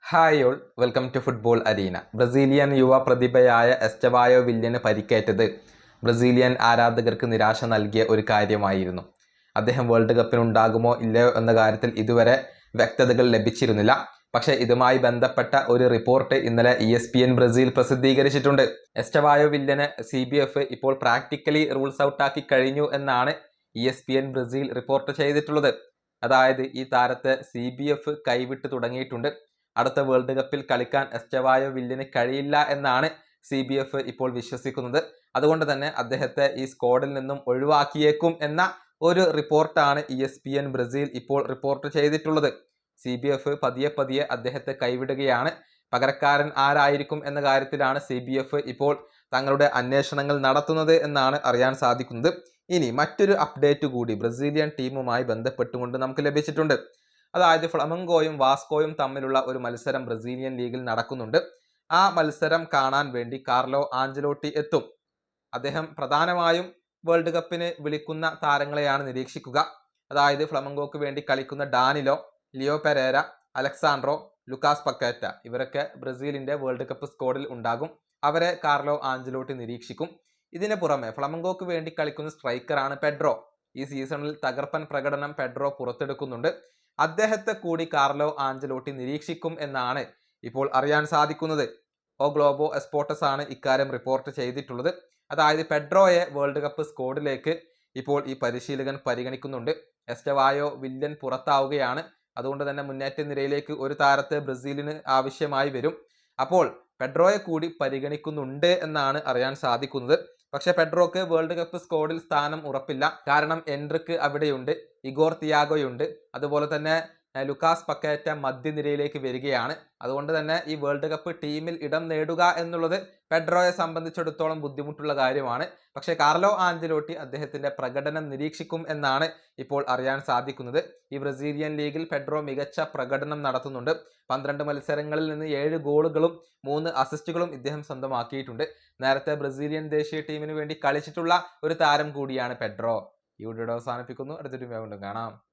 Hi all, welcome to football arena. Brazilian യുവ പ്രതിഭയായ Estevao വില്യന് പരിക്കേറ്റത് ബ്രസീലിയൻ ആരാധകർക്ക് നിരാശ നൽകിയ ഒരു കാര്യമായിരുന്നു. അദ്ദേഹം വേൾഡ് കപ്പിനുണ്ടാകുമോ ഇല്ലയോ എന്ന കാര്യത്തിൽ ഇതുവരെ വ്യക്തതകൾ ലഭിച്ചിരുന്നില്ല. പക്ഷേ ഇതുമായി ബന്ധപ്പെട്ട ഒരു റിപ്പോർട്ട് ഇന്നലെ ESPN ബ്രസീൽ പ്രസിദ്ധീകരിച്ചിട്ടുണ്ട്. എസ്റ്റവായോ വില്യനെ CBF ഇപ്പോൾ പ്രാക്ടിക്കലി റൂൾസ് ഔട്ടാക്കി കഴിഞ്ഞു എന്നാണ് ESPN ബ്രസീൽ റിപ്പോർട്ട് ചെയ്തിട്ടുള്ളത്. അതായത് ഈ താരത്തെ CBF കൈവിട്ട് തുടങ്ങിയിട്ടുണ്ട്. അടുത്ത വേൾഡ് കപ്പിൽ കളിക്കാൻ എസ്റ്റവായോ വില്യന് കഴിയില്ല എന്നാണ് CBF ഇപ്പോൾ വിശ്വസിക്കുന്നത്. അതുകൊണ്ട് തന്നെ അദ്ദേഹത്തെ ഈ സ്ക്വാഡിൽ നിന്നും ഒഴിവാക്കിയേക്കും എന്ന ഒരു റിപ്പോർട്ടാണ് ESPN ബ്രസീൽ ഇപ്പോൾ റിപ്പോർട്ട് ചെയ്തിട്ടുള്ളത്. CBF പതിയെ അദ്ദേഹത്തെ കൈവിടുകയാണ്. പകരക്കാരൻ ആരായിരിക്കും എന്ന കാര്യത്തിലാണ് CBF ഇപ്പോൾ തങ്ങളുടെ അന്വേഷണങ്ങൾ നടത്തുന്നത് എന്നാണ് അറിയാൻ സാധിക്കുന്നത്. ഇനി മറ്റൊരു അപ്ഡേറ്റ് കൂടി ബ്രസീലിയൻ ടീമുമായി ബന്ധപ്പെട്ടുകൊണ്ട് നമുക്ക് ലഭിച്ചിട്ടുണ്ട്. അതായത് ഫ്ലമംഗോയും വാസ്കോയും തമ്മിലുള്ള ഒരു മത്സരം ബ്രസീലിയൻ ലീഗിൽ നടക്കുന്നുണ്ട്. ആ മത്സരം കാണാൻ വേണ്ടി കാർലോ ആഞ്ചലോട്ടി എത്തും. അദ്ദേഹം പ്രധാനമായും വേൾഡ് കപ്പിന് വിളിക്കുന്ന താരങ്ങളെയാണ് നിരീക്ഷിക്കുക. അതായത് ഫ്ലമംഗോക്ക് വേണ്ടി കളിക്കുന്ന Danilo, Leo Pereira, Alex Sandro, Lucas Paqueta ഇവരൊക്കെ ബ്രസീലിന്റെ വേൾഡ് കപ്പ് സ്ക്വാഡിൽ ഉണ്ടാകും. അവരെ കാർലോ ആഞ്ചലോട്ടി നിരീക്ഷിക്കും. ഇതിന് പുറമെ ഫ്ലമംഗോക്ക് വേണ്ടി കളിക്കുന്ന സ്ട്രൈക്കറാണ് പെഡ്രോ. ഈ സീസണിൽ തകർപ്പൻ പ്രകടനം പെഡ്രോ പുറത്തെടുക്കുന്നുണ്ട്. അദ്ദേഹത്തെ കൂടി കാർലോ ആഞ്ചലോട്ടി നിരീക്ഷിക്കും എന്നാണ് ഇപ്പോൾ അറിയാൻ സാധിക്കുന്നത്. ഓ ഗ്ലോബോ എസ്പോർട്ടസ് ആണ് ഇക്കാര്യം റിപ്പോർട്ട് ചെയ്തിട്ടുള്ളത്. അതായത് പെഡ്രോയെ വേൾഡ് കപ്പ് സ്ക്വാഡിലേക്ക് ഇപ്പോൾ ഈ പരിശീലകൻ പരിഗണിക്കുന്നുണ്ട്. എസ്റ്റവായോ വില്യൻ പുറത്താവുകയാണ്. അതുകൊണ്ട് തന്നെ മുന്നേറ്റ നിരയിലേക്ക് ഒരു താരത്തെ ബ്രസീലിന് ആവശ്യമായി വരും. അപ്പോൾ പെഡ്രോയെ കൂടി പരിഗണിക്കുന്നുണ്ട് എന്നാണ് അറിയാൻ സാധിക്കുന്നത്. പക്ഷെ പെഡ്രോക്ക് വേൾഡ് കപ്പ് സ്ക്വാഡിൽ സ്ഥാനം ഉറപ്പില്ല. കാരണം എൻട്രിക്ക് അവിടെയുണ്ട്, ഇഗോർ തിയാഗോയുണ്ട്, അതുപോലെ തന്നെ ലുക്കാസ് പക്കേറ്റ മധ്യനിരയിലേക്ക് വരികയാണ്. അതുകൊണ്ട് തന്നെ ഈ വേൾഡ് കപ്പ് ടീമിൽ ഇടം നേടുക എന്നുള്ളത് പെഡ്രോയെ സംബന്ധിച്ചിടത്തോളം ബുദ്ധിമുട്ടുള്ള കാര്യമാണ്. പക്ഷേ കാർലോ ആഞ്ചലോട്ടി അദ്ദേഹത്തിന്റെ പ്രകടനം നിരീക്ഷിക്കും എന്നാണ് ഇപ്പോൾ അറിയാൻ സാധിക്കുന്നത്. ഈ ബ്രസീലിയൻ ലീഗിൽ പെഡ്രോ മികച്ച പ്രകടനം നടത്തുന്നുണ്ട്. 12 മത്സരങ്ങളിൽ നിന്ന് 7 ഗോളുകളും 3 അസിസ്റ്റുകളും ഇദ്ദേഹം സ്വന്തമാക്കിയിട്ടുണ്ട്. നേരത്തെ ബ്രസീലിയൻ ദേശീയ ടീമിന് വേണ്ടി കളിച്ചിട്ടുള്ള ഒരു താരം കൂടിയാണ് പെഡ്രോ. ഈ വീഡിയോ അവസാനിപ്പിക്കുന്നു. അടുത്തൊരു വീണ്ടും കാണാം.